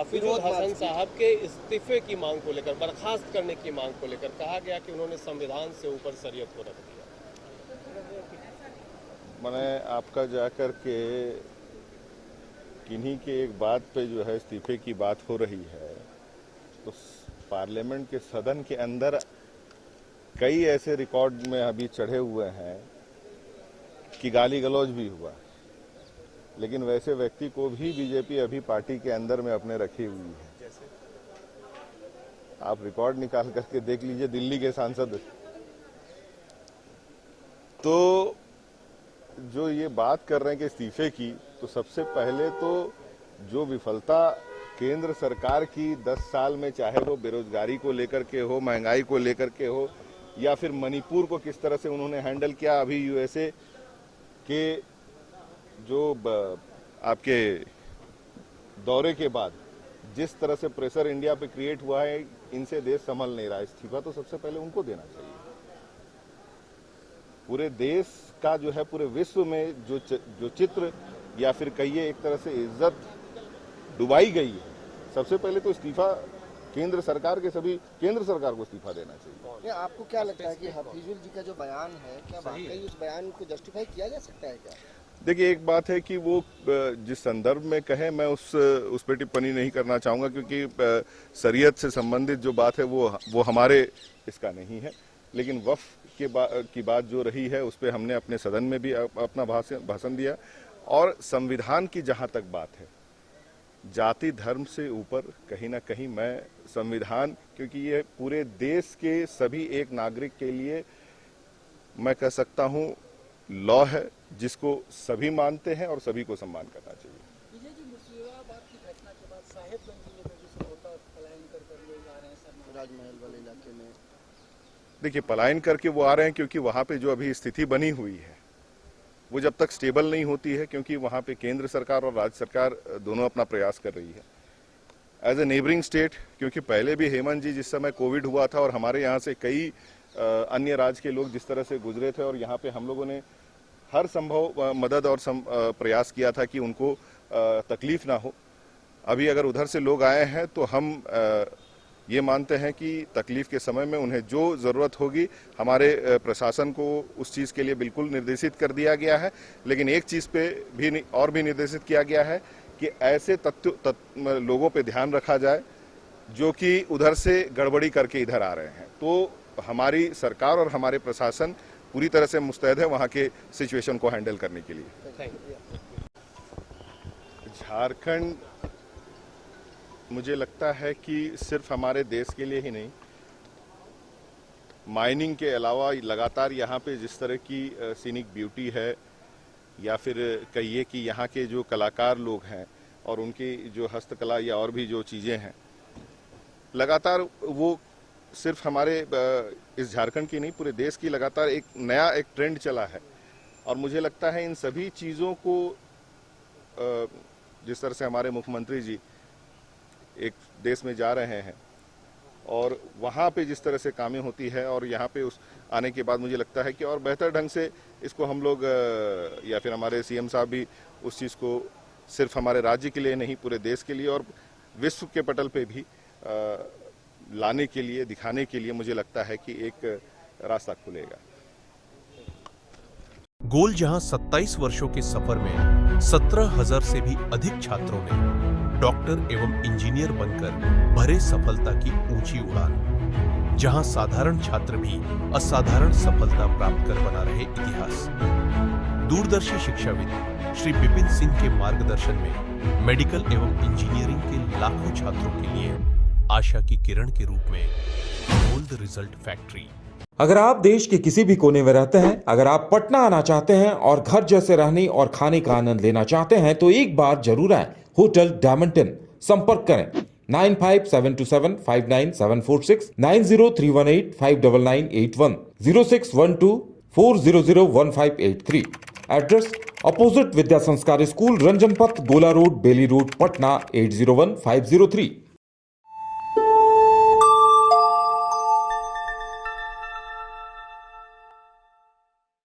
हफीजुल हसन साहब के इस्तीफे की मांग को लेकर, बर्खास्त करने की मांग को लेकर कहा गया कि उन्होंने संविधान से ऊपर शरीयत को रख दिया। मैंने आपका जाकर के किन्हीं के एक बात पे जो है इस्तीफे की बात हो रही है, तो पार्लियामेंट के सदन के अंदर कई ऐसे रिकॉर्ड में अभी चढ़े हुए हैं कि गाली गलौज भी हुआ, लेकिन वैसे व्यक्ति को भी बीजेपी अभी पार्टी के अंदर में अपने रखी हुई है। आप रिकॉर्ड निकाल करके देख लीजिए, दिल्ली के सांसद। तो जो ये बात कर रहे हैं कि इस्तीफे की, तो सबसे पहले तो जो विफलता केंद्र सरकार की 10 साल में, चाहे वो बेरोजगारी को लेकर के हो, महंगाई को लेकर के हो, या फिर मणिपुर को किस तरह से उन्होंने हैंडल किया, अभी यूएसए के जो आपके दौरे के बाद जिस तरह से प्रेशर इंडिया पे क्रिएट हुआ है, इनसे देश संभल नहीं रहा। इस्तीफा तो सबसे पहले उनको देना चाहिए। पूरे देश का जो है, पूरे विश्व में जो चित्र या फिर कहिए एक तरह से इज्जत डुबाई गई है, सबसे पहले तो इस्तीफा केंद्र सरकार को इस्तीफा देना चाहिए। आपको क्या लगता है कि हफीजुल जी का जो बयान है, क्या वाकई उस बयान को जस्टिफाई किया जा सकता है क्या? देखिए, एक बात है कि वो जिस संदर्भ में कहे, मैं उस पर टिप्पणी नहीं करना चाहूंगा, क्योंकि शरीयत से संबंधित जो बात है वो हमारे इसका नहीं है। लेकिन वक्फ की बात जो रही है, उस पर हमने अपने सदन में भी अपना भाषण दिया। और संविधान की जहां तक बात है, जाति धर्म से ऊपर कहीं ना कहीं मैं संविधान, क्योंकि ये पूरे देश के सभी एक नागरिक के लिए मैं कह सकता हूं लॉ है, जिसको सभी मानते हैं और सभी को सम्मान करना चाहिए। विजय जी, मुर्शिदाबाद की घटना के बाद साहेबगंज जिले में जिस होता पलायन कर लोग आ रहे हैं सर राजमहल वाले इलाके में, देखिए, पलायन करके वो आ रहे हैं क्योंकि वहां पे जो अभी स्थिति बनी हुई है, वो जब तक स्टेबल नहीं होती है, क्योंकि वहां पे केंद्र सरकार और राज्य सरकार दोनों अपना प्रयास कर रही है एज ए नेबरिंग स्टेट। क्योंकि पहले भी हेमंत जी, जिस समय कोविड हुआ था और हमारे यहाँ से कई अन्य राज्य के लोग जिस तरह से गुजरे थे, और यहाँ पे हम लोगों ने हर संभव मदद और प्रयास किया था कि उनको तकलीफ ना हो। अभी अगर उधर से लोग आए हैं तो हम ये मानते हैं कि तकलीफ के समय में उन्हें जो जरूरत होगी, हमारे प्रशासन को उस चीज के लिए बिल्कुल निर्देशित कर दिया गया है। लेकिन एक चीज पे भी निर्देशित किया गया है कि ऐसे लोगों पे ध्यान रखा जाए जो कि उधर से गड़बड़ी करके इधर आ रहे हैं। तो हमारी सरकार और हमारे प्रशासन पूरी तरह से मुस्तैद है वहां के सिचुएशन को हैंडल करने के लिए। झारखंड, मुझे लगता है कि सिर्फ हमारे देश के लिए ही नहीं, माइनिंग के अलावा लगातार यहाँ पे जिस तरह की सीनिक ब्यूटी है, या फिर कहिए कि यहाँ के जो कलाकार लोग हैं और उनकी जो हस्तकला या और भी जो चीज़ें हैं, लगातार वो सिर्फ हमारे इस झारखंड की नहीं, पूरे देश की लगातार एक नया ट्रेंड चला है। और मुझे लगता है इन सभी चीज़ों को जिस तरह से हमारे मुख्यमंत्री जी एक देश में जा रहे हैं और वहाँ पे जिस तरह से कामें होती है, और यहाँ पे उस आने के बाद मुझे लगता है कि और बेहतर ढंग से इसको हम लोग या फिर हमारे सीएम साहब भी उस चीज़ को सिर्फ हमारे राज्य के लिए नहीं, पूरे देश के लिए और विश्व के पटल पे भी लाने के लिए, दिखाने के लिए मुझे लगता है कि एक रास्ता खुलेगा। गोल जहां 27 वर्षों के सफर में 17,000 से भी अधिक छात्रों ने डॉक्टर एवं इंजीनियर बनकर भरे सफलता की ऊंची उड़ान, जहां साधारण छात्र भी असाधारण सफलता प्राप्त कर बना रहे इतिहास। दूरदर्शी शिक्षाविद श्री विपिन सिंह के मार्गदर्शन में मेडिकल एवं इंजीनियरिंग के लाखों छात्रों के लिए आशा की किरण के रूप में गोल्ड रिजल्ट फैक्ट्री। अगर आप देश के किसी भी कोने में रहते हैं, अगर आप पटना आना चाहते हैं और घर जैसे रहने और खाने का आनंद लेना चाहते हैं, तो एक बार जरूर आएं होटल डायमंटन। संपर्क करें 9572759746, 9031859981, 0612400158 एड्रेस अपोजिट विद्या संस्कार स्कूल, रंजन पथ, गोला रोड, बेली रोड, पटना 801503।